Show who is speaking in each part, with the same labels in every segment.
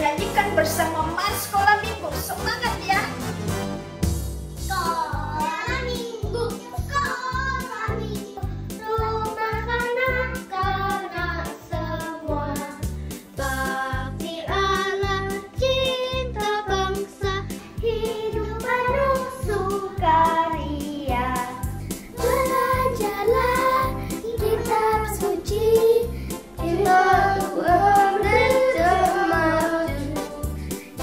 Speaker 1: nyanyikan bersama Mas Sekolah Minggu. Semangat ya!
Speaker 2: Sekolah minggu, sekolah minggu, rumah kanak-kanak semua. Bakti Allah, cinta bangsa, hidup penuh sukaria. Belajarlah kitab suci, kita maju.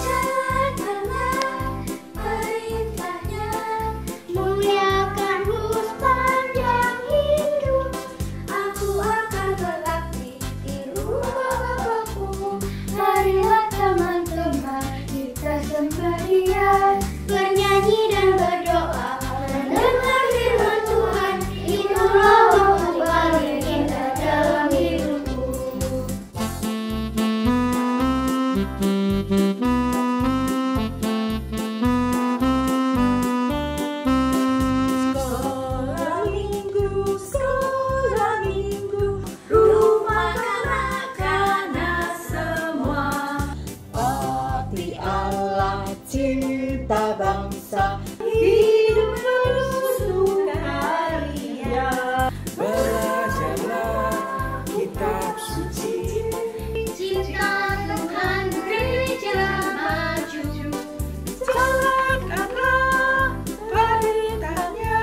Speaker 2: Jalankanlah perintahnya, muliakan sepanjang hidup. Aku akan berbakti di rumah Bapakku. Marilah teman-teman, kita sembah Dia, bernyanyi dan berdoa, mendengar firman Tuhan. Itulah waktu paling indah dalam hidupku.
Speaker 3: Sekolah minggu, rumah kanak-kanak semua. Bakti Allah, cinta bangsa, hidup penuh sukaria. Belajarlah kitab suci,
Speaker 2: Cinta Tuhan gereja maju.
Speaker 3: jalankanlah perintahnya,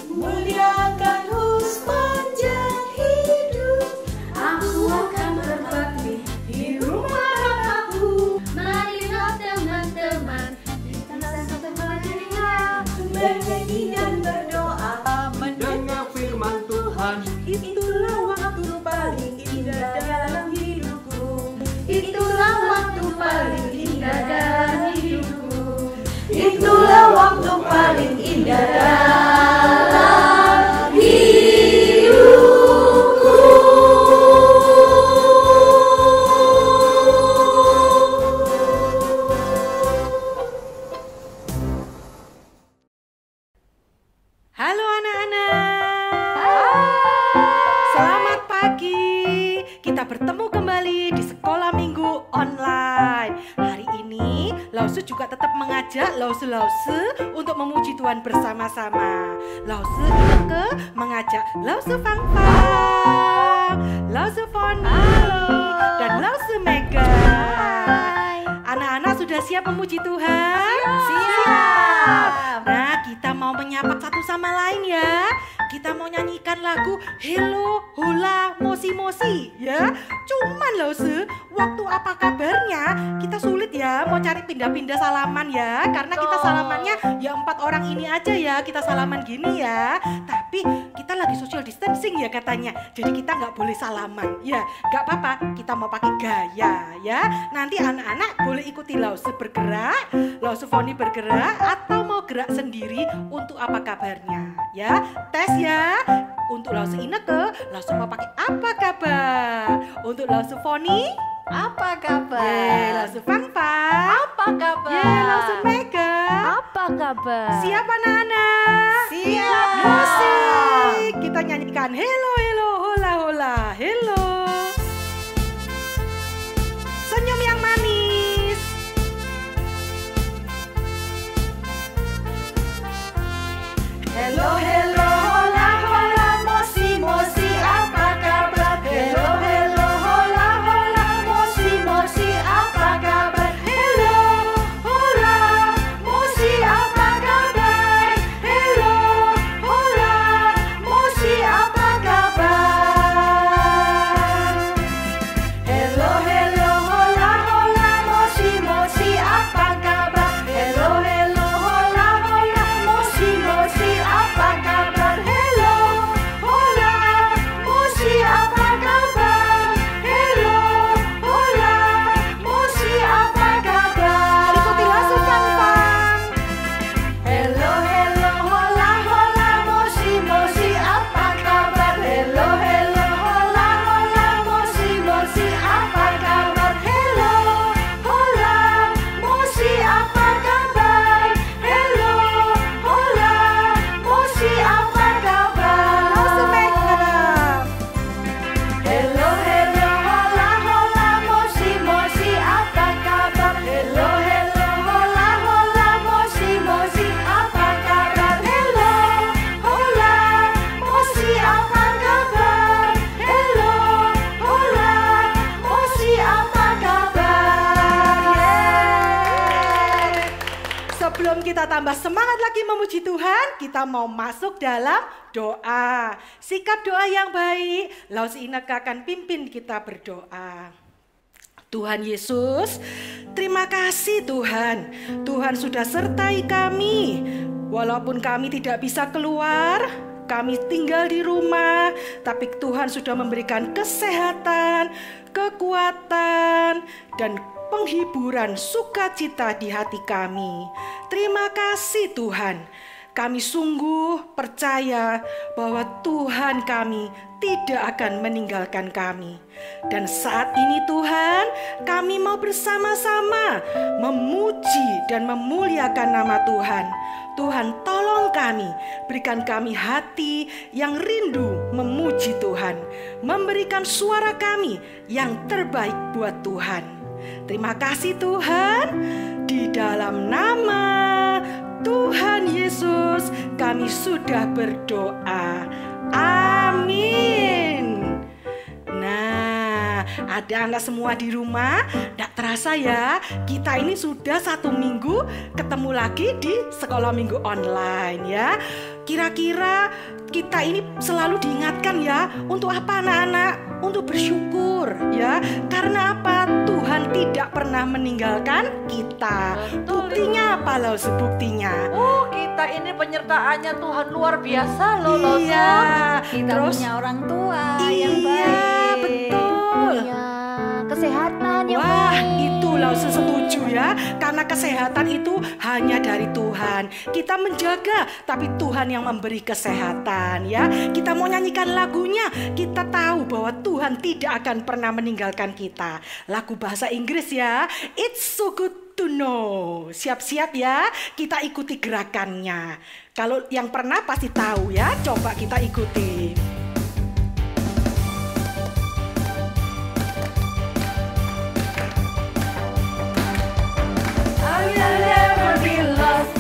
Speaker 3: muliakan sepanjang hidup. Aku akan berbakti di rumah Bapakku.
Speaker 2: Marilah teman-teman, kita sembah Dia,
Speaker 3: Bernyanyi dan berdoa, mendengar firman Tuhan. Itulah waktu paling indah dalam hidupku.
Speaker 2: itulah waktu paling indah dalam hidupku.
Speaker 3: Itulah waktu paling indah dalam hidupku.
Speaker 4: Halo anak-anak. Selamat pagi. Kita bertemu kembali di sekolah minggu online. Hari ini Lause juga tetap mengajak Lause-Lause untuk memuji Tuhan bersama-sama. Lause Ineke mengajak Lause Fang-Fang, Lause Foni, dan Lause Mega. Anak-anak sudah siap memuji Tuhan? Siap. Nah, kita mau menyapa satu sama lain ya. Kita mau nyanyikan lagu Hello Hola Mosi Mosi ya. Cuman Lause, waktu apa kabarnya kita sulit ya mau cari pindah-pindah salaman ya. Karena kita salamannya ya 4 orang ini aja ya. Kita salaman gini ya. Tapi kita lagi social distancing ya katanya. Jadi kita nggak boleh salaman ya. Nggak apa-apa, kita mau pakai gaya ya. Nanti anak-anak boleh ikuti Lause bergerak, Lause Foni bergerak, atau mau gerak sendiri untuk apa kabarnya ya. Tes ya. Untuk Lause Ineke, Lause mau pakai apa kabar? Untuk Lause Foni,
Speaker 3: Apa kabar?
Speaker 4: Lause Fang-Fang,
Speaker 3: Apa kabar?
Speaker 4: Lause Mega.
Speaker 3: Apa kabar?
Speaker 4: Siap anak-anak?
Speaker 3: Siap.
Speaker 4: Musik. Kita nyanyikan hello hello hola hola hello. Senyum yang manis. Hello hello hola hola mosi mosi apa kabar? Hello hello hola hola mosi mosi apa kabar? Hello hola mosi apa kabar? Hello hola mosi apa kabar? kita tambah semangat lagi memuji Tuhan, kita mau masuk dalam doa. Sikap doa yang baik, Laus Ineke akan pimpin kita berdoa. Tuhan Yesus, terima kasih Tuhan. Tuhan sudah sertai kami. Walaupun kami tidak bisa keluar, kami tinggal di rumah, tapi Tuhan sudah memberikan kesehatan, kekuatan, dan penghiburan sukacita di hati kami. Terima kasih Tuhan. Kami sungguh percaya bahwa Tuhan kami tidak akan meninggalkan kami. Dan saat ini Tuhan, kami mau bersama-sama memuji dan memuliakan nama Tuhan. Tuhan tolong kami, berikan kami hati yang rindu memuji Tuhan, memberikan suara kami yang terbaik buat Tuhan. Terima kasih Tuhan, di dalam nama Tuhan Yesus kami sudah berdoa. Amin. Nah, ada Anda semua di rumah? Tidak terasa ya, kita ini sudah 1 minggu ketemu lagi di sekolah minggu online ya. Kira-kira kita ini selalu diingatkan ya, untuk apa anak-anak? Untuk bersyukur ya. Karena apa? Tuhan tidak pernah meninggalkan kita. Buktinya apa loh sebuktinya?
Speaker 3: Kita ini penyertaannya Tuhan luar biasa loh.
Speaker 4: Iya.
Speaker 1: Kita
Speaker 4: Terus
Speaker 1: punya orang tua yang
Speaker 4: iya,
Speaker 1: baik.
Speaker 4: betul.
Speaker 1: Punya kesehatan yang
Speaker 4: Wah,
Speaker 1: baik.
Speaker 4: itulah setuju ya. Karena kesehatan itu hanya dari Tuhan. Kita menjaga, tapi Tuhan yang memberi kesehatan ya. Kita mau nyanyikan lagunya. Kita tahu bahwa Tuhan tidak akan pernah meninggalkan kita. Lagu bahasa Inggris ya. It's so good to know. Siap-siap ya. Kita ikuti gerakannya. Kalau yang pernah pasti tahu ya. Coba kita ikuti.
Speaker 2: I will never be lost.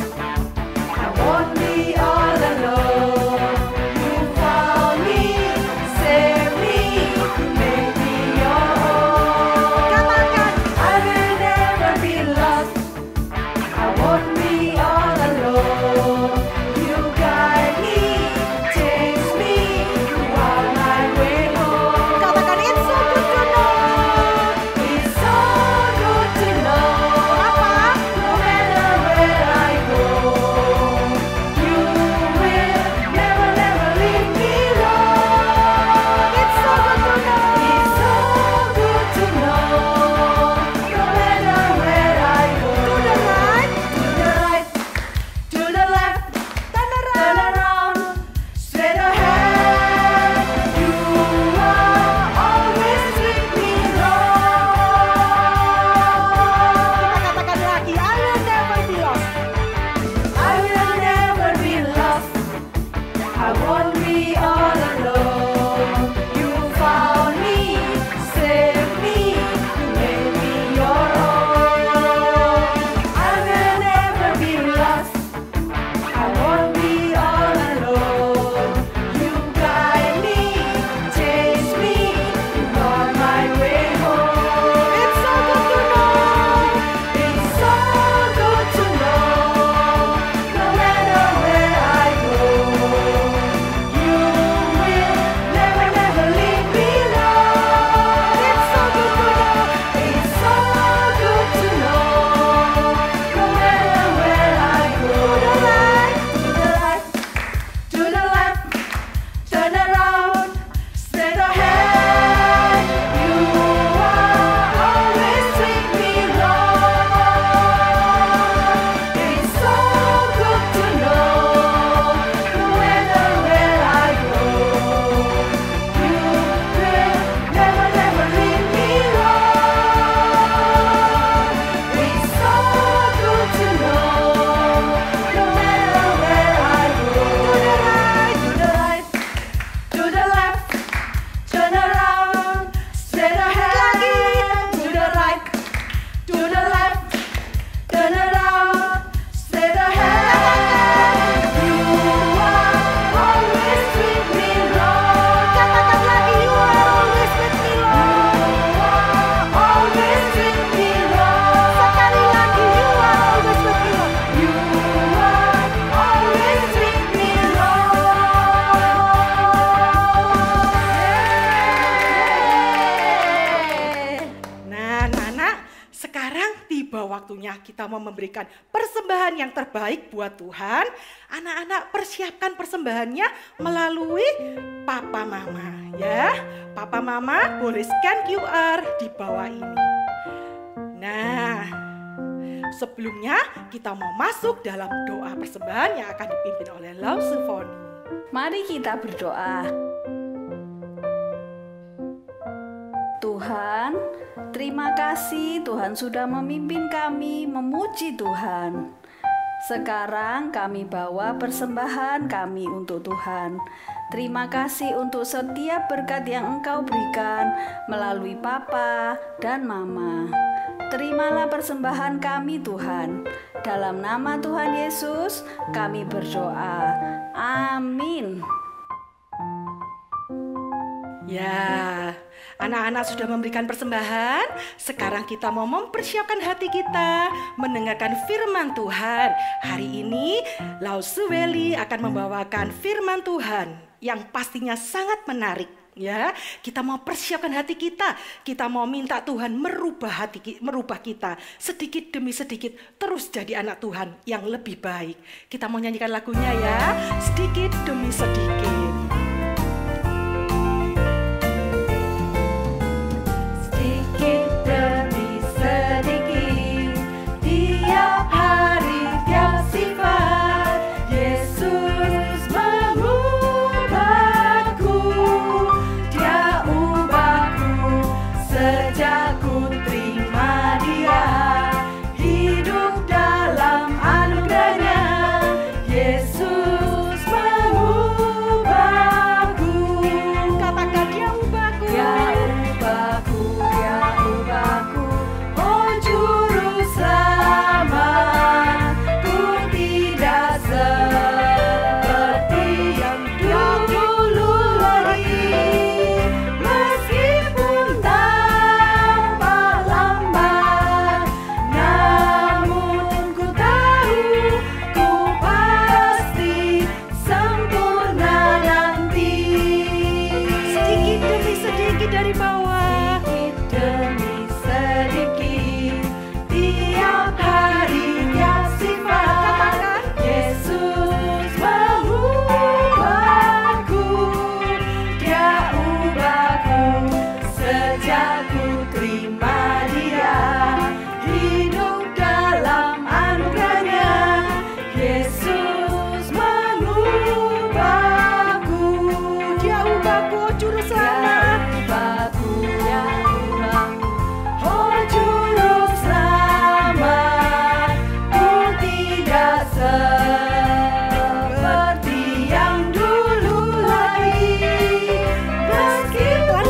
Speaker 2: I won't be all alone. You found me, save me, make me your own.
Speaker 4: Katakan.
Speaker 2: I will never be lost. I won't be all alone. You guide me, change me,
Speaker 4: waktunya kita mau memberikan persembahan yang terbaik buat Tuhan. Anak-anak persiapkan persembahannya melalui Papa Mama ya. Papa Mama boleh scan QR di bawah ini. Nah, sebelumnya kita mau masuk dalam doa persembahan yang akan dipimpin oleh Lause Foni.
Speaker 5: Mari kita berdoa. Tuhan, terima kasih Tuhan sudah memimpin kami memuji Tuhan. Sekarang kami bawa persembahan kami untuk Tuhan. Terima kasih untuk setiap berkat yang Engkau berikan melalui Papa dan Mama. Terimalah persembahan kami Tuhan. Dalam nama Tuhan Yesus kami berdoa. Amin.
Speaker 4: Ya, anak-anak sudah memberikan persembahan. Sekarang kita mau mempersiapkan hati kita mendengarkan firman Tuhan. Hari ini Lause Weli akan membawakan firman Tuhan yang pastinya sangat menarik. Ya, kita mau persiapkan hati kita. Kita mau minta Tuhan merubah kita sedikit demi sedikit terus jadi anak Tuhan yang lebih baik. Kita mau nyanyikan lagunya ya, sedikit demi sedikit.
Speaker 2: Sedikit demi sedikit, tiap hari tiap sifat, Yesus mengubahku. Dia ubahku sejak ku terima Dia, hidup dalam anugerahnya. Yesus mengubahku.
Speaker 4: Katakan dia ubahku.
Speaker 2: Dia ubahku, oh juru selamat. Ku tidak seperti yang dulu lagi, meskipun tampak lambat, namun ku tahu ku pasti sempurna nanti.
Speaker 4: Sedikit demi sedikit dari bawah.
Speaker 2: Sedikit demi sedikit, tiap hari tiap sifat, Yesus mengubahku. Dia ubahku sejak ku terima Dia, hidup dalam anugerahnya. Yesus mengubahku.
Speaker 4: Dia ubahku, oh juru selamat.
Speaker 2: Oh juru selamat, ku tidak seperti yang dulu lagi, meskipun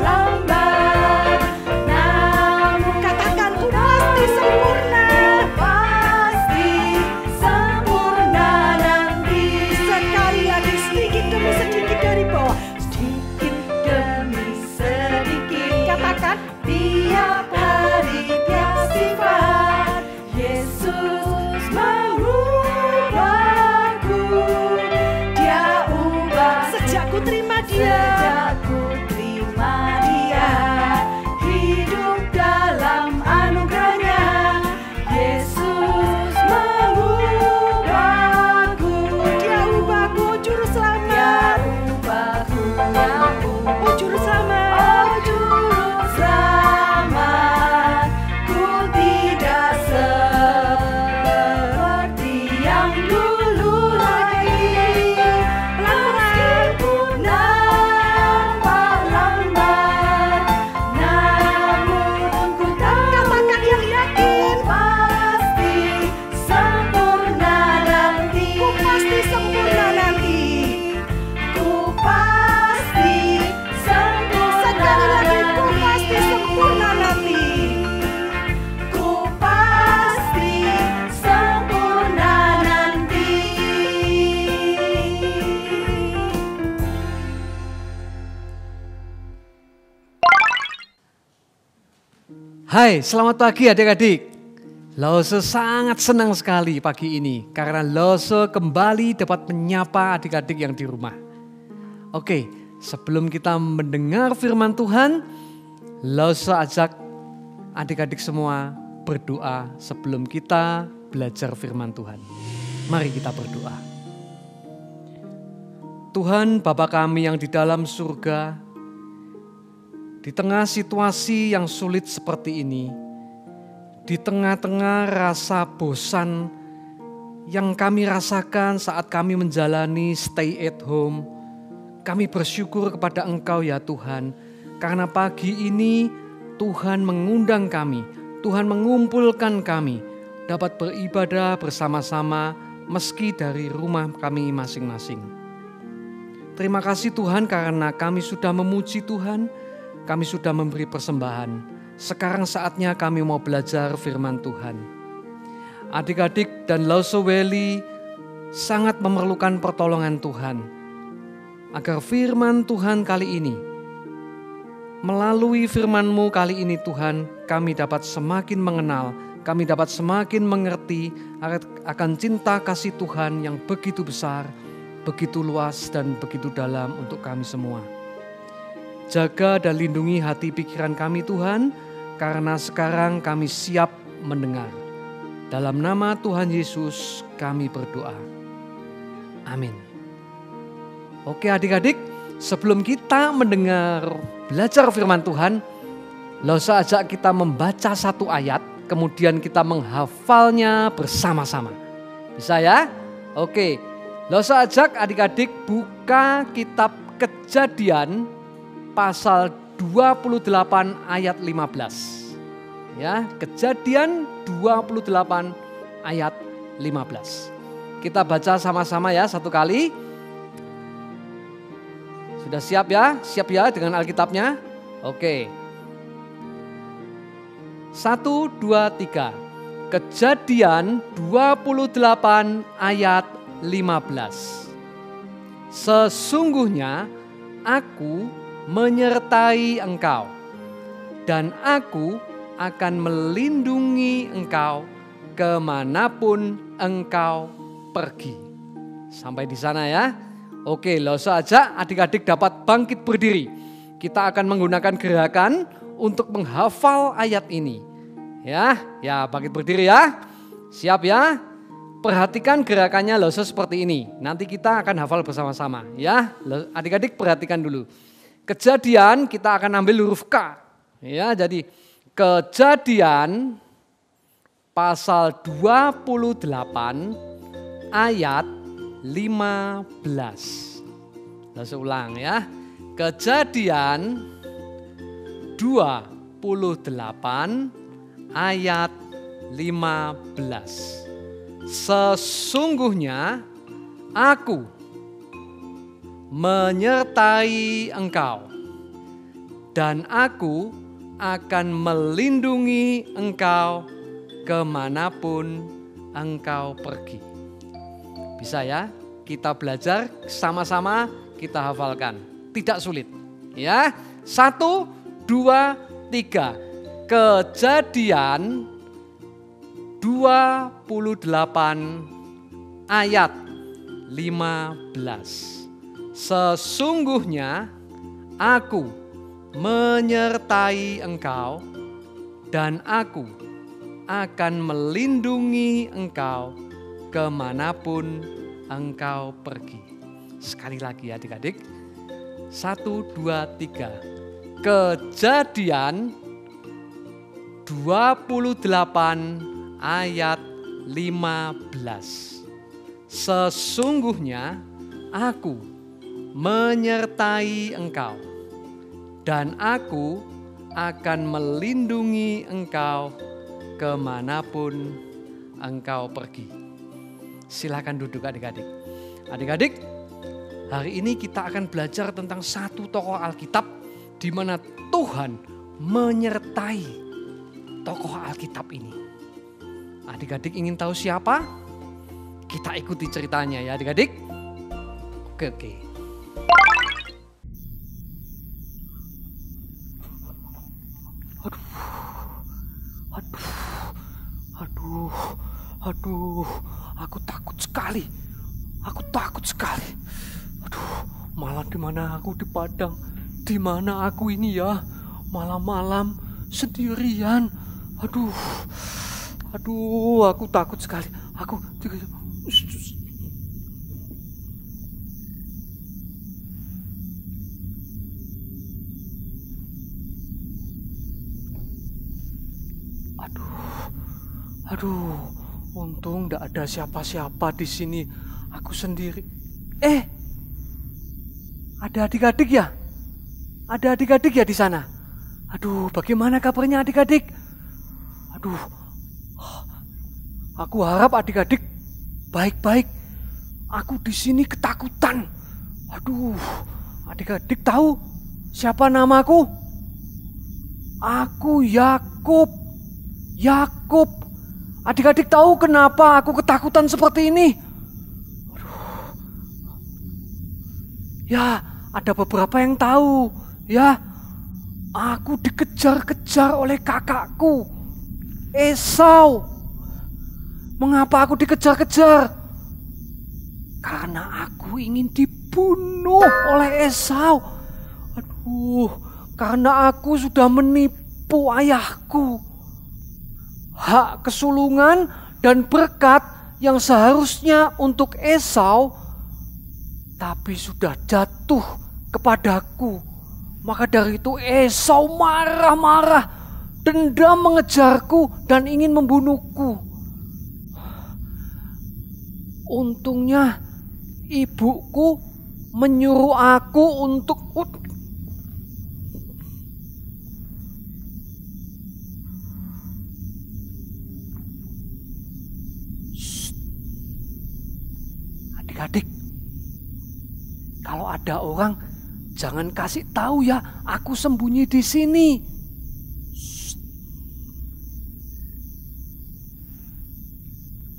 Speaker 2: lambat, namun
Speaker 4: Katakan ku pasti sempurna.
Speaker 2: pasti sempurna nanti.
Speaker 4: Sekali lagi sedikit demi sedikit dari bawah.
Speaker 2: Sedikit demi sedikit,
Speaker 4: Katakan
Speaker 2: tiap hari tiap sifat, Yesus mengubahku. Dia ubah
Speaker 4: sejak ku terima dia.
Speaker 2: sejak ku terima Dia, hidup dalam anugerahnya. Yesus mengubahku.
Speaker 4: Dia ubahku, oh juru selamat. Oh juru selamat.
Speaker 2: Oh juru selamat, ku tidak seperti yang dulu lagi, meskipun nampak lambat, namun ku tahu.
Speaker 4: Katakan yang yakin.
Speaker 2: Pasti sempurna nanti.
Speaker 4: Ku pasti sempurna nanti.
Speaker 2: Ku pasti sempurna
Speaker 4: Sekali lagi ku
Speaker 2: nanti.
Speaker 4: pasti sempurna nanti.
Speaker 2: Ku pasti sempurna nanti.
Speaker 6: Hai, selamat pagi adik-adik. Lause sangat senang sekali pagi ini karena Lause kembali dapat menyapa adik-adik yang di rumah. Oke, sebelum kita mendengar firman Tuhan, Lause ajak adik-adik semua berdoa sebelum kita belajar firman Tuhan. Mari kita berdoa. Tuhan Bapa kami yang di dalam surga, di tengah situasi yang sulit seperti ini, di tengah-tengah rasa bosan yang kami rasakan saat kami menjalani stay at home, kami bersyukur kepada Engkau ya Tuhan, karena pagi ini Tuhan mengundang kami, Tuhan mengumpulkan kami, dapat beribadah bersama-sama meski dari rumah kami masing-masing. Terima kasih Tuhan karena kami sudah memuji Tuhan, kami sudah memberi persembahan. Sekarang saatnya kami mau belajar firman Tuhan. Adik-adik dan Lauso Valley sangat memerlukan pertolongan Tuhan. Agar firman Tuhan kali ini, melalui firman-Mu kali ini Tuhan, kami dapat semakin mengenal, kami dapat semakin mengerti akan cinta kasih Tuhan yang begitu besar, begitu luas dan begitu dalam untuk kami semua. Jaga dan lindungi hati pikiran kami Tuhan, karena sekarang kami siap mendengar. Dalam nama Tuhan Yesus kami berdoa. Amin. Oke adik-adik, sebelum kita mendengar belajar firman Tuhan, Lauso ajak kita membaca satu ayat, kemudian kita menghafalnya bersama-sama. Bisa ya? Oke, Lauso ajak adik-adik buka kitab Kejadian pasal 28 ayat 15. Ya, Kejadian 28 ayat 15. Kita baca sama-sama ya satu kali. Sudah siap ya? Siap ya dengan Alkitabnya? Oke. 1, 2, 3. Kejadian 28 ayat 15. Sesungguhnya aku menyertai engkau dan aku akan melindungi engkau kemanapun engkau pergi. Sampai di sana ya. Oke, Lauso ajak adik-adik dapat bangkit berdiri. Kita akan menggunakan gerakan untuk menghafal ayat ini. Ya bangkit berdiri ya. Siap ya? Perhatikan gerakannya Lauso seperti ini. Nanti kita akan hafal bersama-sama ya. Adik-adik perhatikan dulu. Kejadian kita akan ambil huruf K. Ya, jadi Kejadian pasal 28 ayat 15. Langsung ulang ya. Kejadian 28 ayat 15. Sesungguhnya aku menyertai engkau dan aku akan melindungi engkau kemanapun engkau pergi. Bisa ya, kita belajar sama-sama, kita hafalkan. Tidak sulit. Ya, 1, 2, 3. Kejadian 28 ayat 15. Sesungguhnya aku menyertai engkau dan aku akan melindungi engkau kemanapun engkau pergi. Sekali lagi adik-adik. 1, 2, 3. Kejadian 28 ayat 15. Sesungguhnya aku menyertai engkau dan aku akan melindungi engkau kemanapun engkau pergi. Silakan duduk adik-adik. Adik-adik, hari ini kita akan belajar tentang satu tokoh Alkitab di mana Tuhan menyertai tokoh Alkitab ini. Adik-adik ingin tahu siapa? Kita ikuti ceritanya ya adik-adik. Oke. Aduh, aku takut sekali. Aduh, malah di mana aku di Padang? Di mana aku ini ya? Malam-malam sendirian. Aduh, aku takut sekali. Aduh, untung tidak ada siapa-siapa di sini. Aku sendiri. Ada adik-adik ya? Ada adik-adik ya di sana? Aduh, bagaimana kabarnya adik-adik? Aduh, aku harap adik-adik baik-baik. Aku di sini ketakutan. Aduh, adik-adik tahu siapa namaku? Aku Yakub. Yakub. Adik-adik tahu kenapa aku ketakutan seperti ini? Aduh. Ya, ada beberapa yang tahu. Ya, aku dikejar-kejar oleh kakakku, Esau. Mengapa aku dikejar-kejar? Karena aku ingin dibunuh oleh Esau. Aduh, karena aku sudah menipu ayahku. Hak kesulungan dan berkat yang seharusnya untuk Esau, tapi sudah jatuh kepadaku. Maka dari itu Esau marah-marah, dendam mengejarku dan ingin membunuhku. Untungnya ibuku menyuruh aku untuk adik-adik, kalau ada orang jangan kasih tahu ya, aku sembunyi di sini.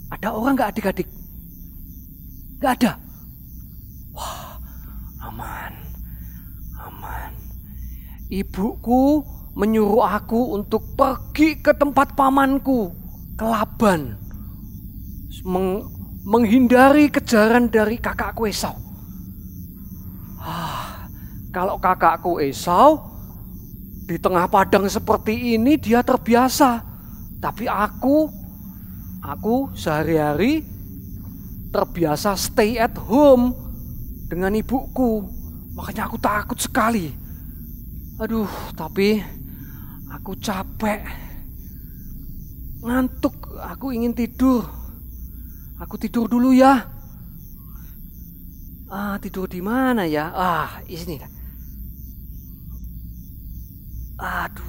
Speaker 6: Ada orang nggak adik-adik? Nggak ada. Wah, aman. Ibuku menyuruh aku untuk pergi ke tempat pamanku, ke Laban, menghindari kejaran dari kakakku Esau. Kalau kakakku Esau di tengah padang seperti ini dia terbiasa. Tapi aku sehari-hari terbiasa stay at home dengan ibuku. Makanya aku takut sekali. Aduh, tapi aku capek. Ngantuk, aku ingin tidur. Aku tidur dulu ya. Tidur di mana ya? Ini. Aduh.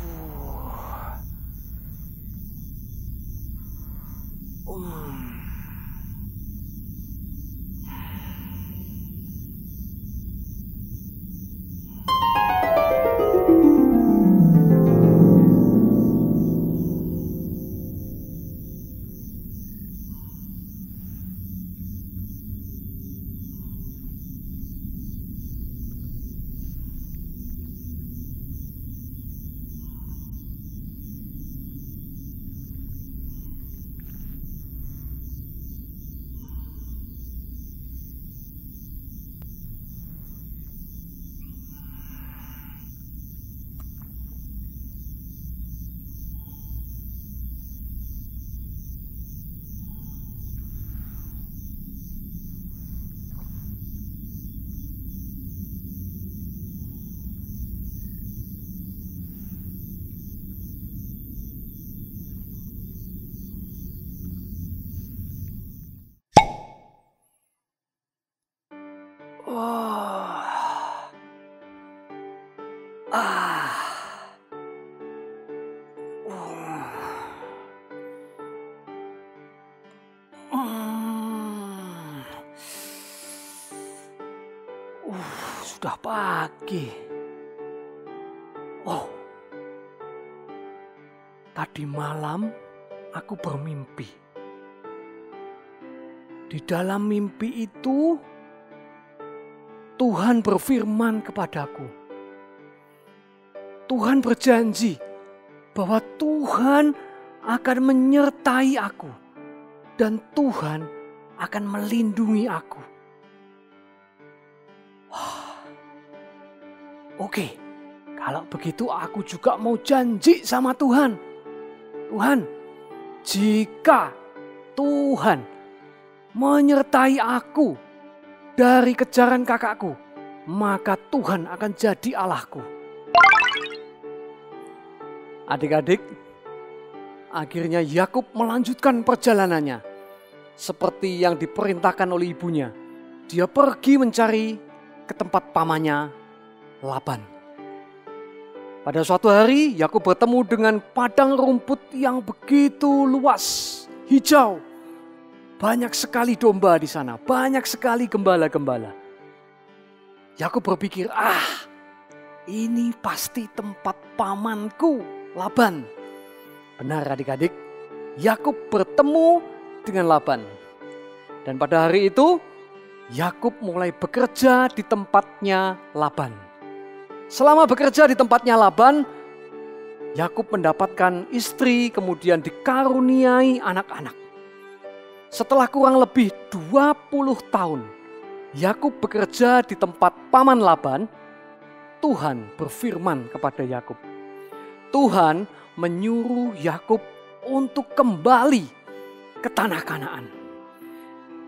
Speaker 6: Sudah pagi. Tadi malam aku bermimpi. Di dalam mimpi itu Tuhan berfirman kepadaku. Tuhan berjanji bahwa Tuhan akan menyertai aku dan Tuhan akan melindungi aku. Oke, Kalau begitu aku juga mau janji sama Tuhan. Tuhan, jika Tuhan menyertai aku dari kejaran kakakku, maka Tuhan akan jadi Allahku. Adik-adik, akhirnya Yakub melanjutkan perjalanannya seperti yang diperintahkan oleh ibunya. Dia pergi mencari ke tempat pamannya Laban. Pada suatu hari Yakub bertemu dengan padang rumput yang begitu luas, hijau. Banyak sekali domba di sana, banyak sekali gembala-gembala. Yakub berpikir, ini pasti tempat pamanku Laban. Benar adik-adik, Yakub bertemu dengan Laban. Dan pada hari itu Yakub mulai bekerja di tempatnya Laban. Selama bekerja di tempatnya Laban, Yakub mendapatkan istri, kemudian dikaruniai anak-anak. Setelah kurang lebih 20 tahun, Yakub bekerja di tempat paman Laban. Tuhan berfirman kepada Yakub. Tuhan menyuruh Yakub untuk kembali ke tanah Kanaan.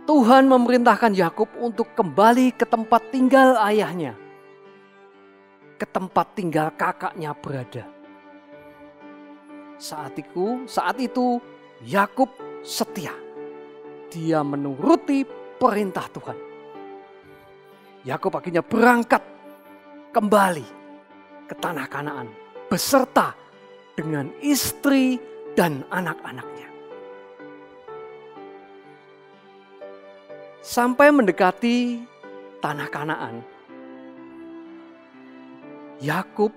Speaker 6: Tuhan memerintahkan Yakub untuk kembali ke tempat tinggal ayahnya, ke tempat tinggal kakaknya berada. Saat itu Yakub setia. Dia menuruti perintah Tuhan. Yakub akhirnya berangkat kembali ke tanah Kanaan beserta dengan istri dan anak-anaknya. Sampai mendekati tanah Kanaan, Yakub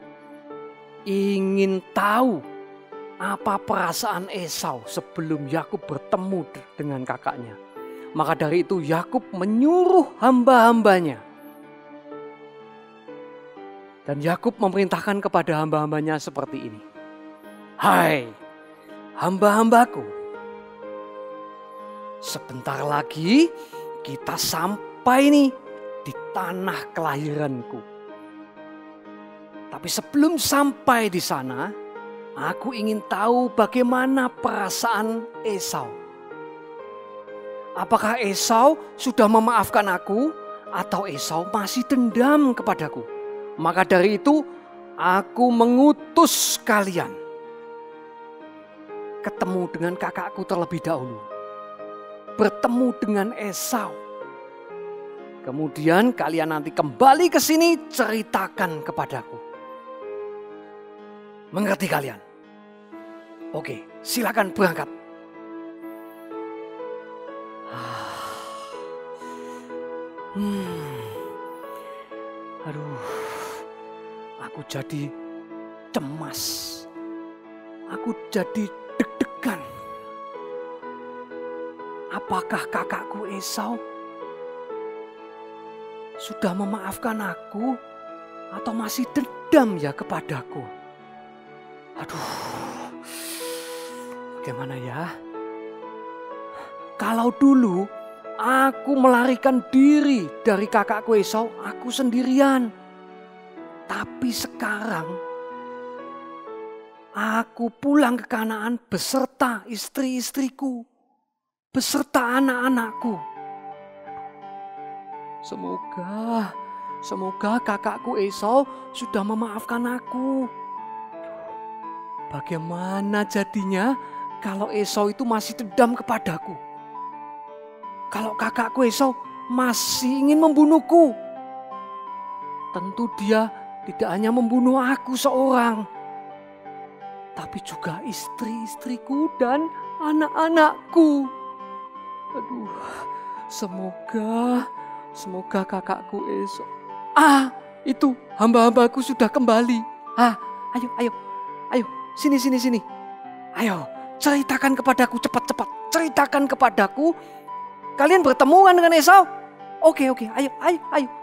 Speaker 6: ingin tahu apa perasaan Esau sebelum Yakub bertemu dengan kakaknya. Maka dari itu Yakub menyuruh hamba-hambanya. Dan Yakub memerintahkan kepada hamba-hambanya seperti ini. Hai hamba-hambaku, sebentar lagi kita sampai nih di tanah kelahiranku. Tapi sebelum sampai di sana, aku ingin tahu bagaimana perasaan Esau. Apakah Esau sudah memaafkan aku atau Esau masih dendam kepadaku? Maka dari itu aku mengutus kalian ketemu dengan kakakku terlebih dahulu. Bertemu dengan Esau. Kemudian kalian nanti kembali ke sini ceritakan kepadaku. Mengerti kalian? Oke, silakan berangkat. Aduh, aku jadi cemas. Aku jadi deg-degan. Apakah kakakku Esau sudah memaafkan aku atau masih dendam ya kepadaku? Aduh, bagaimana ya? Kalau dulu aku melarikan diri dari kakakku Esau, aku sendirian. Tapi sekarang aku pulang ke Kanaan beserta istri-istriku, beserta anak-anakku. Semoga kakakku Esau sudah memaafkan aku. Bagaimana jadinya kalau Esau itu masih dendam kepadaku? Kalau kakakku Esau masih ingin membunuhku, tentu dia tidak hanya membunuh aku seorang, tapi juga istri-istriku dan anak-anakku. Aduh, semoga kakakku Esau. Itu hamba-hambaku sudah kembali. Ayo. Sini. Ayo, ceritakan kepadaku cepat. Ceritakan kepadaku. Kalian bertemu kan dengan Esau? Oke. Ayo,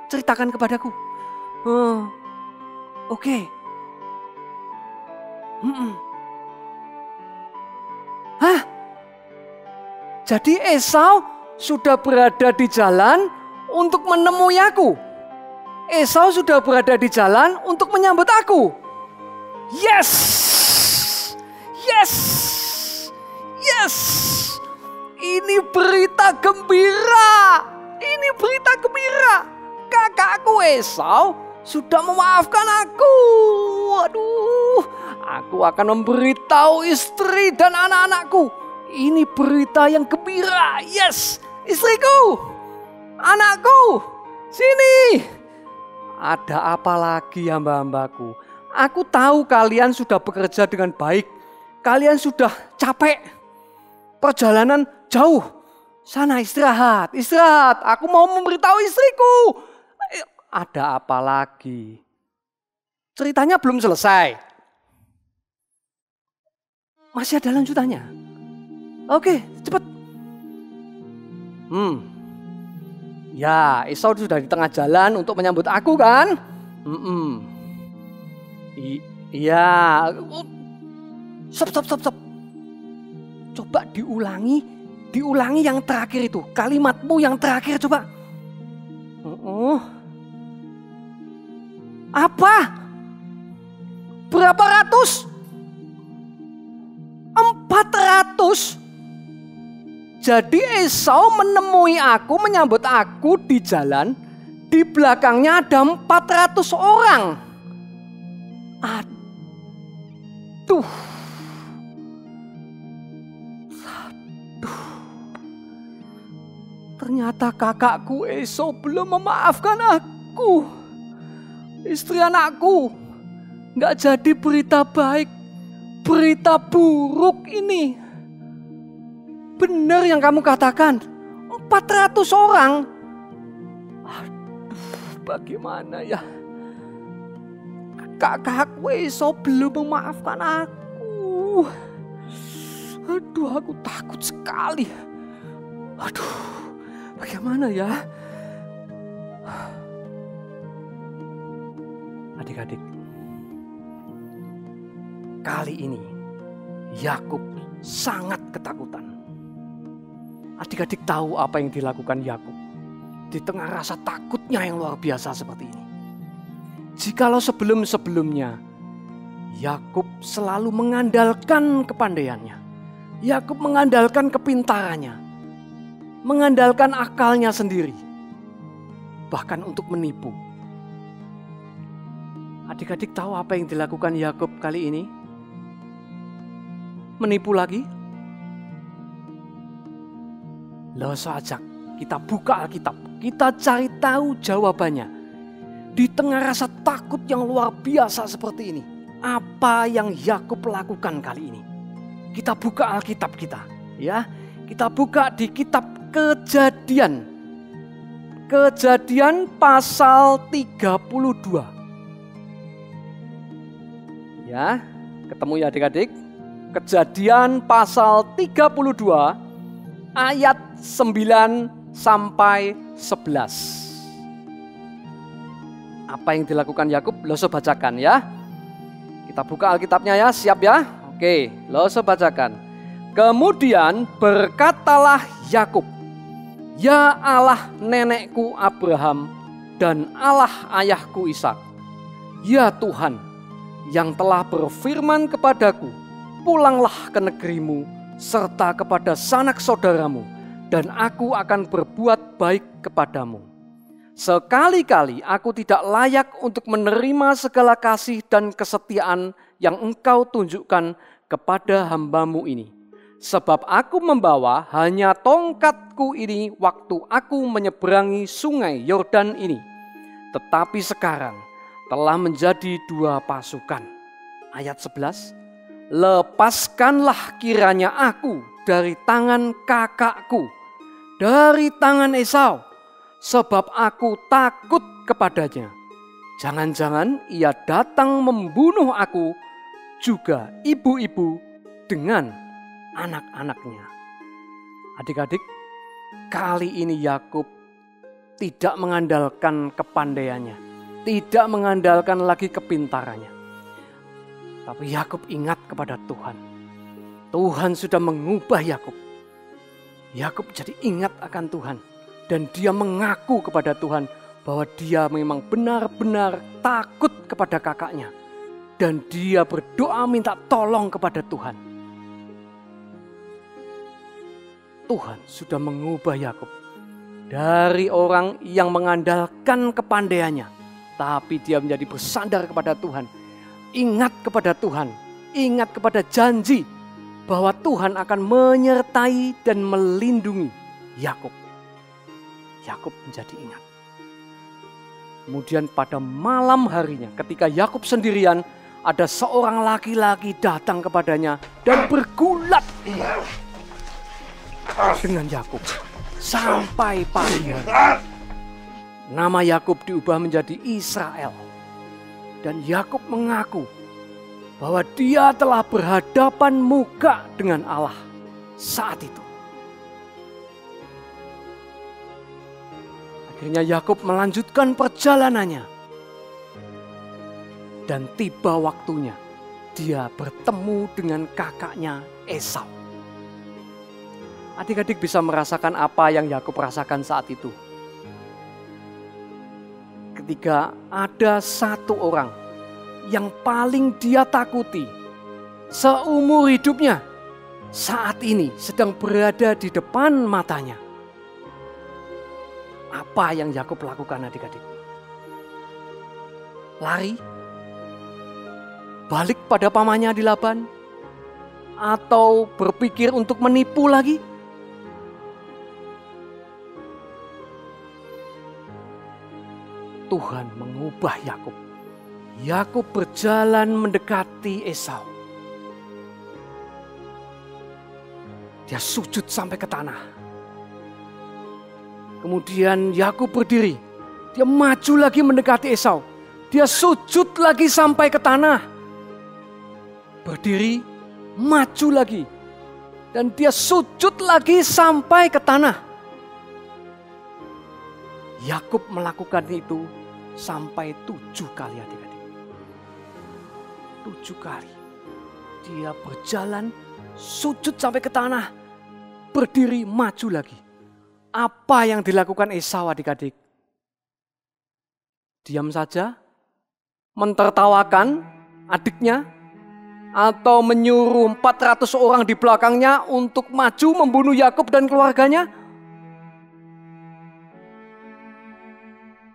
Speaker 6: ceritakan kepadaku. Oke. Jadi Esau sudah berada di jalan untuk menemui aku. Esau sudah berada di jalan untuk menyambut aku. Yes! Yes! Yes! Ini berita gembira. Ini berita gembira. Kakakku Esau sudah memaafkan aku. Aduh, aku akan memberitahu istri dan anak-anakku. Ini berita yang gembira. Yes, istriku, anakku, sini. Ada apa lagi hamba-hambaku? Aku tahu kalian sudah bekerja dengan baik. Kalian sudah capek. Perjalanan jauh. Sana istirahat, istirahat. Aku mau memberitahu istriku. Ada apa lagi? Ceritanya belum selesai. Masih ada lanjutannya. Oke, cepat. Ya, Esau sudah di tengah jalan untuk menyambut aku kan? Iya. Stop. Coba diulangi yang terakhir itu. Kalimatmu yang terakhir coba. Apa? Berapa ratus? 400? Jadi Esau menemui aku, menyambut aku di jalan. Di belakangnya ada 400 orang. Aduh. Ternyata kakakku Esau belum memaafkan aku. Istri anakku gak jadi berita baik, berita buruk ini. Benar yang kamu katakan, 400 orang. Aduh, bagaimana ya? Kakakku Esau belum memaafkan aku. Aduh, aku takut sekali. Aduh, bagaimana ya? Adik-adik, kali ini Yakub sangat ketakutan. Adik-adik tahu apa yang dilakukan Yakub di tengah rasa takutnya yang luar biasa seperti ini. Jikalau sebelum-sebelumnya Yakub selalu mengandalkan kepandaiannya, Yakub mengandalkan kepintarannya, mengandalkan akalnya sendiri, bahkan untuk menipu. Adik-adik tahu apa yang dilakukan Yakub kali ini? Menipu lagi? Langsung aja kita buka Alkitab, kita cari tahu jawabannya. Di tengah rasa takut yang luar biasa seperti ini, apa yang Yakub lakukan kali ini? Kita buka Alkitab kita, ya. Kita buka di kitab Kejadian. Kejadian pasal 32. Ya, ketemu ya adik-adik. Kejadian pasal 32 ayat 9 sampai 11. Apa yang dilakukan Yakub? Loso bacakan ya. Kita buka Alkitabnya ya, siap ya? Oke, loso bacakan. Kemudian berkatalah Yakub, "Ya Allah nenekku Abraham dan Allah ayahku Ishak, ya Tuhan yang telah berfirman kepadaku, pulanglah ke negerimu serta kepada sanak saudaramu, dan aku akan berbuat baik kepadamu. Sekali-kali aku tidak layak untuk menerima segala kasih dan kesetiaan yang engkau tunjukkan kepada hambamu ini. Sebab aku membawa hanya tongkatku ini waktu aku menyeberangi sungai Yordan ini. Tetapi sekarang telah menjadi 2 pasukan." Ayat 11. "Lepaskanlah kiranya aku dari tangan kakakku, dari tangan Esau, sebab aku takut kepadanya. Jangan-jangan ia datang membunuh aku, juga ibu-ibu dengan anak-anaknya." Adik-adik, kali ini Yakub tidak mengandalkan kepandaiannya, tidak mengandalkan lagi kepintarannya. Tapi Yakub ingat kepada Tuhan. Tuhan sudah mengubah Yakub. Yakub jadi ingat akan Tuhan. Dan dia mengaku kepada Tuhan bahwa dia memang benar-benar takut kepada kakaknya. Dan dia berdoa minta tolong kepada Tuhan. Tuhan sudah mengubah Yakub dari orang yang mengandalkan kepandaiannya, tapi dia menjadi bersandar kepada Tuhan. Ingat kepada Tuhan, ingat kepada janji bahwa Tuhan akan menyertai dan melindungi Yakub. Yakub menjadi ingat. Kemudian pada malam harinya ketika Yakub sendirian, ada seorang laki-laki datang kepadanya dan bergulat dengan Yakub sampai pagi hari. Nama Yakub diubah menjadi Israel. Dan Yakub mengaku bahwa dia telah berhadapan muka dengan Allah saat itu. Akhirnya Yakub melanjutkan perjalanannya. Dan tiba waktunya dia bertemu dengan kakaknya Esau. Adik-adik bisa merasakan apa yang Yakub rasakan saat itu. Ketika ada satu orang yang paling dia takuti seumur hidupnya saat ini sedang berada di depan matanya. Apa yang Yakub lakukan adik-adik? Lari? Balik pada pamannya di Laban? Atau berpikir untuk menipu lagi? Tuhan mengubah Yakub. Yakub berjalan mendekati Esau. Dia sujud sampai ke tanah. Kemudian Yakub berdiri. Dia maju lagi mendekati Esau. Dia sujud lagi sampai ke tanah. Berdiri, maju lagi. Dan dia sujud lagi sampai ke tanah. Yakub melakukan itu sampai 7 kali adik-adik. 7 kali. Dia berjalan, sujud sampai ke tanah, berdiri, maju lagi. Apa yang dilakukan Esau adik-adik? Diam saja? Mentertawakan adiknya? Atau menyuruh 400 orang di belakangnya untuk maju membunuh Yakub dan keluarganya?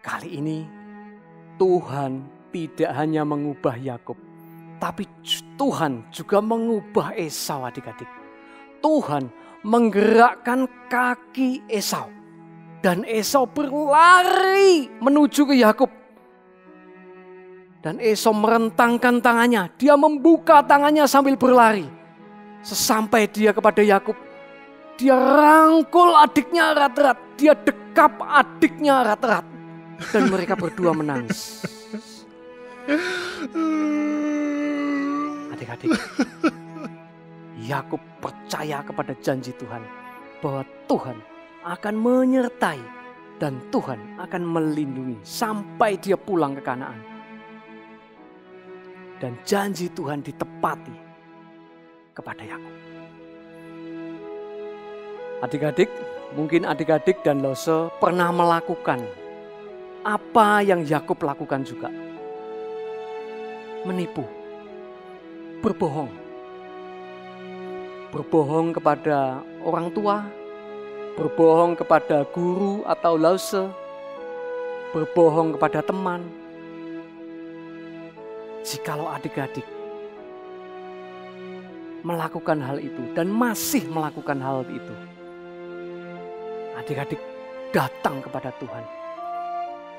Speaker 6: Kali ini Tuhan tidak hanya mengubah Yakub, tapi Tuhan juga mengubah Esau adik-adik. Tuhan menggerakkan kaki Esau. Dan Esau berlari menuju ke Yakub. Dan Esau merentangkan tangannya. Dia membuka tangannya sambil berlari. Sesampai dia kepada Yakub, dia rangkul adiknya erat-erat. Dia dekap adiknya erat-erat. Dan mereka berdua menangis. Adik-adik, Yakub percaya kepada janji Tuhan bahwa Tuhan akan menyertai dan Tuhan akan melindungi sampai dia pulang ke Kanaan. Dan janji Tuhan ditepati kepada Yakub. Adik-adik, mungkin adik-adik dan Lose pernah melakukan apa yang Yakub lakukan juga. Menipu, berbohong. Berbohong kepada orang tua, berbohong kepada guru atau Lose, berbohong kepada teman. Jikalau adik-adik melakukan hal itu dan masih melakukan hal itu, adik-adik datang kepada Tuhan.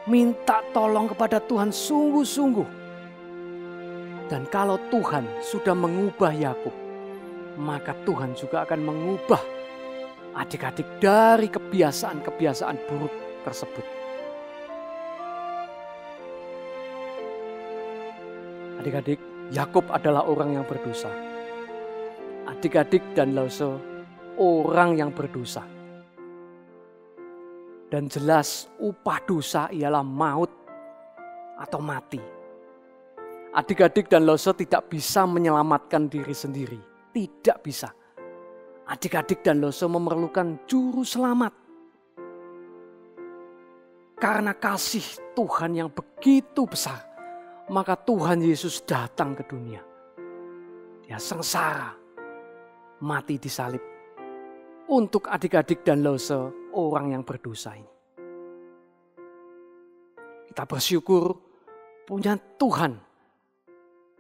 Speaker 6: Minta tolong kepada Tuhan sungguh-sungguh. Dan kalau Tuhan sudah mengubah Yakub, maka Tuhan juga akan mengubah adik-adik dari kebiasaan-kebiasaan buruk tersebut. Adik-adik, Yakub adalah orang yang berdosa. Adik-adik dan Lose, orang yang berdosa. Dan jelas upah dosa ialah maut atau mati. Adik-adik dan Lose tidak bisa menyelamatkan diri sendiri. Tidak bisa. Adik-adik dan Lose memerlukan juru selamat. karena kasih Tuhan yang begitu besar, maka Tuhan Yesus datang ke dunia. Dia sengsara, mati di salib untuk adik-adik dan Lose, orang yang berdosa ini. Kita bersyukur punya Tuhan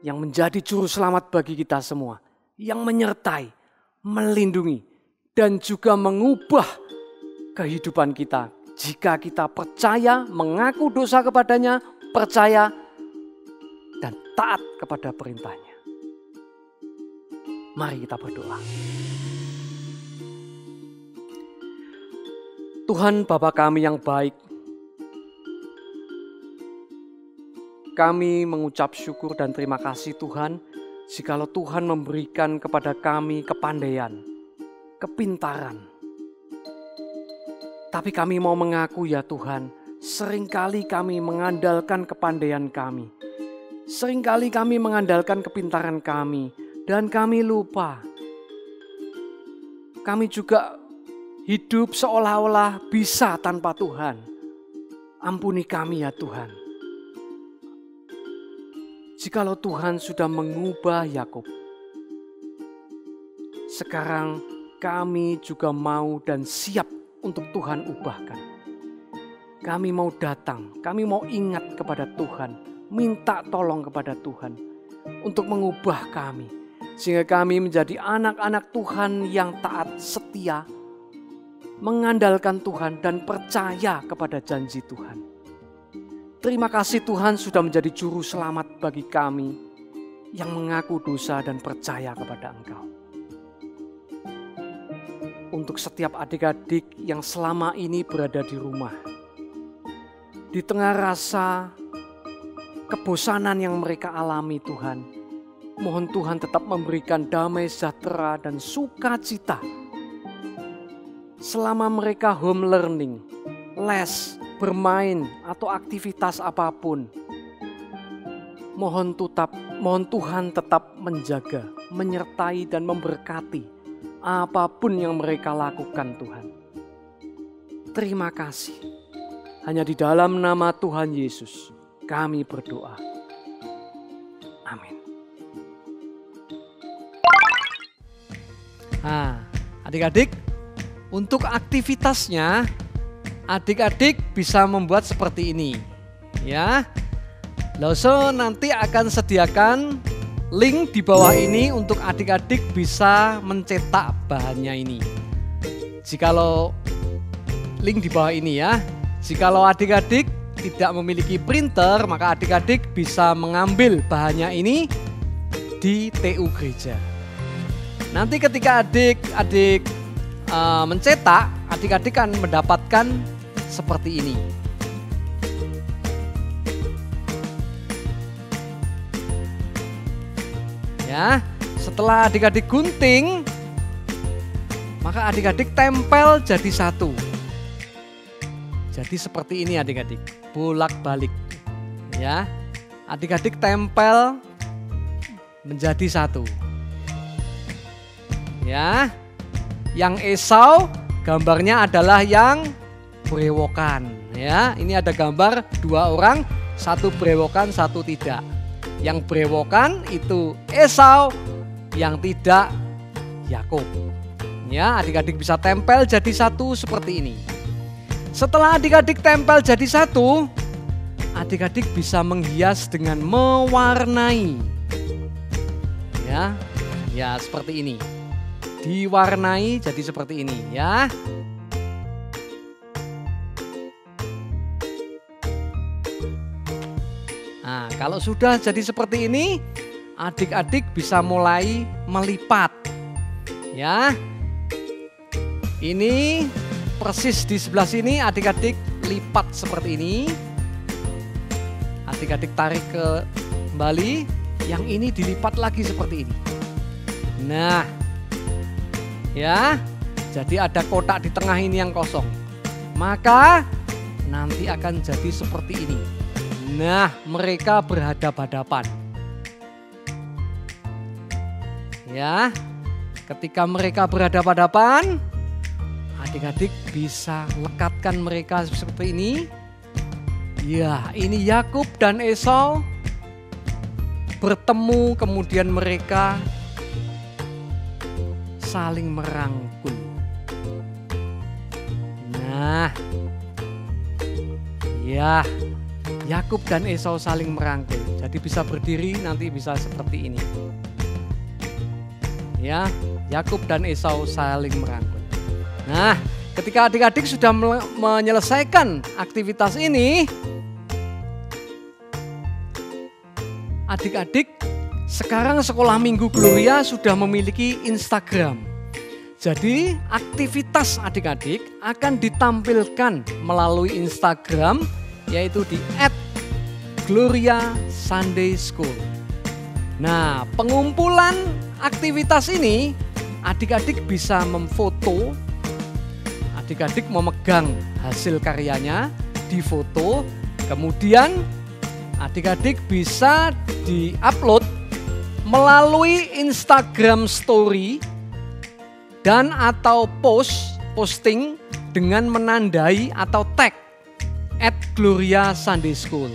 Speaker 6: yang menjadi juru selamat bagi kita semua, yang menyertai, melindungi, dan juga mengubah kehidupan kita jika kita percaya, mengaku dosa kepadanya, percaya, dan taat kepada perintahnya. Mari kita berdoa. Tuhan Bapa kami yang baik, kami mengucap syukur dan terima kasih Tuhan, jikalau Tuhan memberikan kepada kami kepandaian, kepintaran. Tapi kami mau mengaku ya Tuhan, seringkali kami mengandalkan kepandaian kami. Seringkali kami mengandalkan kepintaran kami dan kami lupa. Kami juga hidup seolah-olah bisa tanpa Tuhan. Ampuni kami ya Tuhan. Jikalau Tuhan sudah mengubah Yakub, sekarang kami juga mau dan siap untuk Tuhan ubahkan. Kami mau datang, kami mau ingat kepada Tuhan, minta tolong kepada Tuhan untuk mengubah kami, sehingga kami menjadi anak-anak Tuhan yang taat, setia, mengandalkan Tuhan dan percaya kepada janji Tuhan. Terima kasih Tuhan sudah menjadi juru selamat bagi kami yang mengaku dosa dan percaya kepada Engkau. Untuk setiap adik-adik yang selama ini berada di rumah, di tengah rasa kebosanan yang mereka alami Tuhan, mohon Tuhan tetap memberikan damai sejahtera dan sukacita selama mereka home learning, les, bermain atau aktivitas apapun. Mohon Tuhan tetap menjaga, menyertai dan memberkati apapun yang mereka lakukan Tuhan. Terima kasih. Hanya di dalam nama Tuhan Yesus kami berdoa. Amin. Nah, adik-adik, untuk aktivitasnya adik-adik bisa membuat seperti ini. Ya. Lose nanti akan sediakan link di bawah ini untuk adik-adik bisa mencetak bahannya ini. Jikalau link di bawah ini ya. Jikalau adik-adik tidak memiliki printer, maka adik-adik bisa mengambil bahannya ini di TU Gereja. Nanti ketika adik-adik mencetak, adik-adik akan mendapatkan seperti ini. Ya, setelah adik-adik gunting, maka adik-adik tempel jadi satu. Jadi seperti ini adik-adik, bolak-balik. Ya, adik-adik tempel menjadi satu. Ya, yang Esau gambarnya adalah yang brewokan. Ya, ini ada gambar dua orang, satu brewokan, satu tidak. Yang brewokan itu Esau, yang tidak Yakub. Ya, adik-adik bisa tempel jadi satu seperti ini. Setelah adik-adik tempel jadi satu, adik-adik bisa menghias dengan mewarnai. Ya, seperti ini. Diwarnai jadi seperti ini, ya. Nah, kalau sudah jadi seperti ini, adik-adik bisa mulai melipat. Ya. Ini persis di sebelah sini adik-adik lipat seperti ini. Adik-adik tarik kembali, yang ini dilipat lagi seperti ini. Nah, ya, jadi ada kotak di tengah ini yang kosong. Maka nanti akan jadi seperti ini. Nah, mereka berhadap-hadapan. Ya, ketika mereka berhadap-hadapan, adik-adik bisa lekatkan mereka seperti ini Ya, ini Yakub dan Esau bertemu, kemudian mereka saling merangkul. Nah, ya, Yakub dan Esau saling merangkul. Jadi bisa berdiri, nanti bisa seperti ini. Ya, Yakub dan Esau saling merangkul. Nah, ketika adik-adik sudah menyelesaikan aktivitas ini, adik-adik sekarang Sekolah Minggu Gloria sudah memiliki Instagram. Jadi aktivitas adik-adik akan ditampilkan melalui Instagram, yaitu di @GloriaSundaySchool. Nah, pengumpulan aktivitas ini adik-adik bisa memfoto, adik-adik memegang hasil karyanya, difoto, kemudian adik-adik bisa di-upload melalui Instagram Story dan atau posting dengan menandai atau tag @GloriaSundaySchool.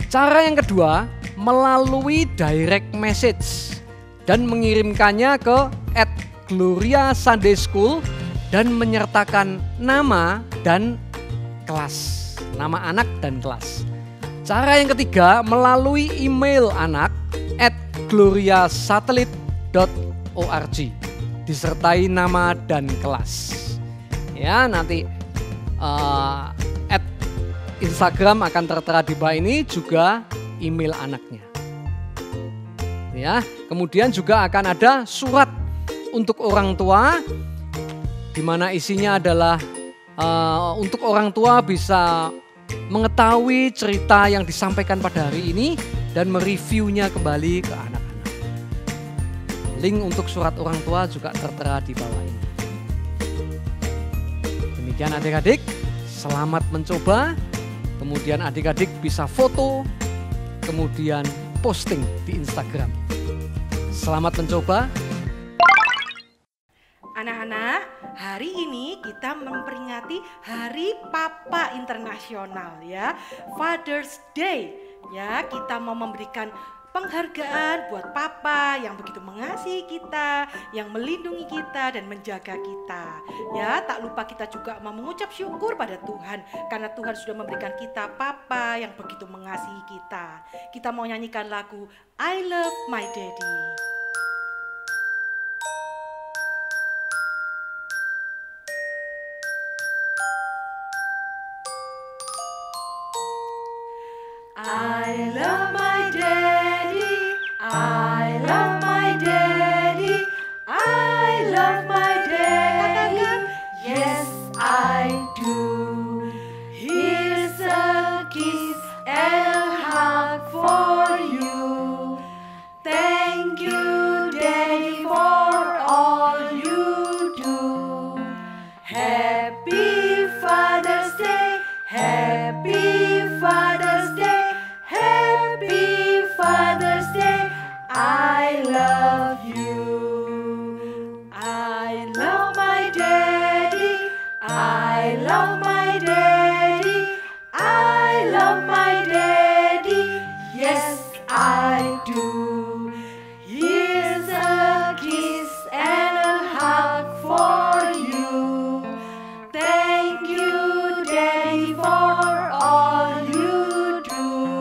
Speaker 6: Cara yang kedua, melalui direct message dan mengirimkannya ke @GloriaSundaySchool dan menyertakan nama dan kelas, nama anak dan kelas. Cara yang ketiga, melalui email anak @gloriasatelit.org disertai nama dan kelas. Ya, nanti Instagram akan tertera di bawah ini juga email anaknya. Ya, kemudian juga akan ada surat untuk orang tua di mana isinya adalah untuk orang tua bisa mengetahui cerita yang disampaikan pada hari ini dan mereviewnya kembali ke anak-anak. Link untuk surat orang tua juga tertera di bawah ini. Demikian adik-adik, selamat mencoba. Kemudian adik-adik bisa foto, kemudian posting di Instagram. Selamat mencoba.
Speaker 4: Anak-anak, hari ini kita memperingati Hari Papa Internasional ya, Father's Day. Ya, kita mau memberikan penghargaan buat Papa yang begitu mengasihi kita, yang melindungi kita dan menjaga kita. Ya, tak lupa kita juga mau mengucap syukur pada Tuhan karena Tuhan sudah memberikan kita Papa yang begitu mengasihi kita. Kita mau nyanyikan lagu I Love My Daddy.
Speaker 2: I love my daddy, I love my daddy, I love my daddy, yes I do. Here's a kiss and a hug for you. Thank you daddy for all you do. Happy Father's Day, happy Father's Day, happy Father's Day, I love you. I love my daddy, I love my daddy, I love my daddy, yes I do. Here's a kiss and a hug for you. Thank you daddy for all you do.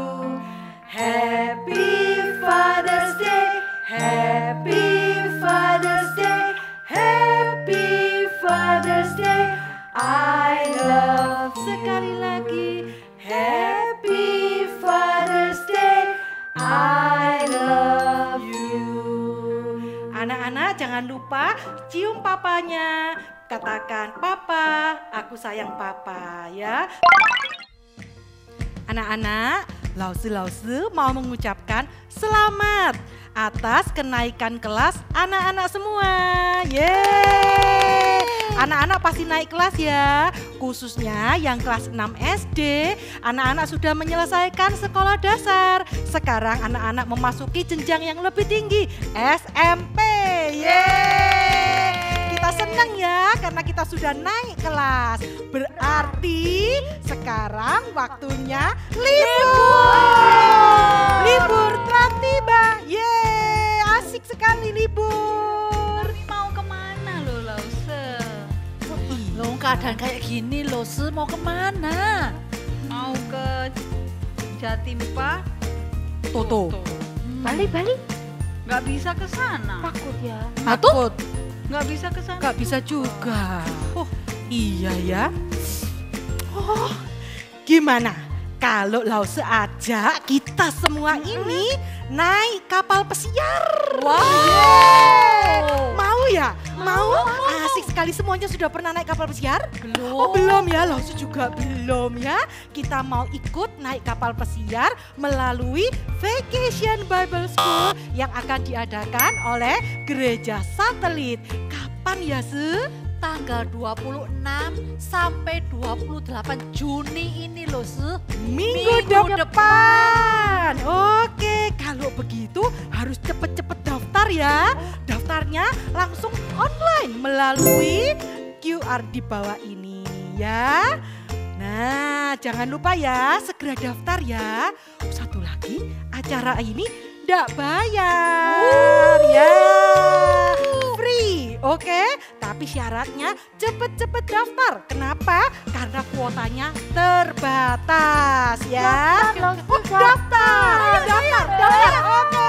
Speaker 2: Happy Father's Day, happy Father's Day, happy Father's Day, I love you.
Speaker 4: Sekali lagi,
Speaker 2: Happy Father's Day, I love you.
Speaker 4: anak-anak jangan lupa cium papanya. Katakan, Papa, aku sayang Papa ya. Anak-anak, Lause mau mengucapkan selamat atas kenaikan kelas anak-anak semua. Yeay! Anak-anak pasti naik kelas ya, khususnya yang kelas 6 SD. Anak-anak sudah menyelesaikan sekolah dasar. Sekarang anak-anak memasuki jenjang yang lebih tinggi, SMP. Yeay! Kita senang ya karena kita sudah naik kelas. Berarti sekarang waktunya libur. Libur telah tiba. Yeay, asik sekali libur.
Speaker 5: Tapi mau kemana lo Lause?
Speaker 3: Loh keadaan kayak gini loh, mau kemana?
Speaker 5: Mau ke Jatimpa?
Speaker 4: Toto.
Speaker 1: Balik.
Speaker 5: Nggak bisa ke sana.
Speaker 1: Takut ya.
Speaker 4: Takut.
Speaker 5: Nggak bisa ke sana.
Speaker 4: Gak bisa juga. Oh, iya ya. Oh, gimana kalau Lause ajak kita semua ini naik kapal pesiar?
Speaker 3: Wow.
Speaker 4: Mau ya? Mau? Asik sekali, semuanya sudah pernah naik kapal pesiar?
Speaker 3: Belum.
Speaker 4: Oh belum ya, Lause juga belum ya. Kita mau ikut naik kapal pesiar melalui Vacation Bible School yang akan diadakan oleh Gereja Satelit. Kapan ya, Se?
Speaker 3: Tanggal 26 sampai 28 Juni ini loh,
Speaker 4: Minggu depan. Oke, kalau begitu harus cepet-cepet daftar ya. Daftarnya langsung online melalui QR di bawah ini ya. Nah, jangan lupa ya, segera daftar ya. Satu lagi, acara ini nggak bayar ya. Free, oke? Tapi syaratnya cepet-cepet daftar. Kenapa? Karena kuotanya terbatas ya.
Speaker 1: Daftar,
Speaker 4: Daftar. Oke.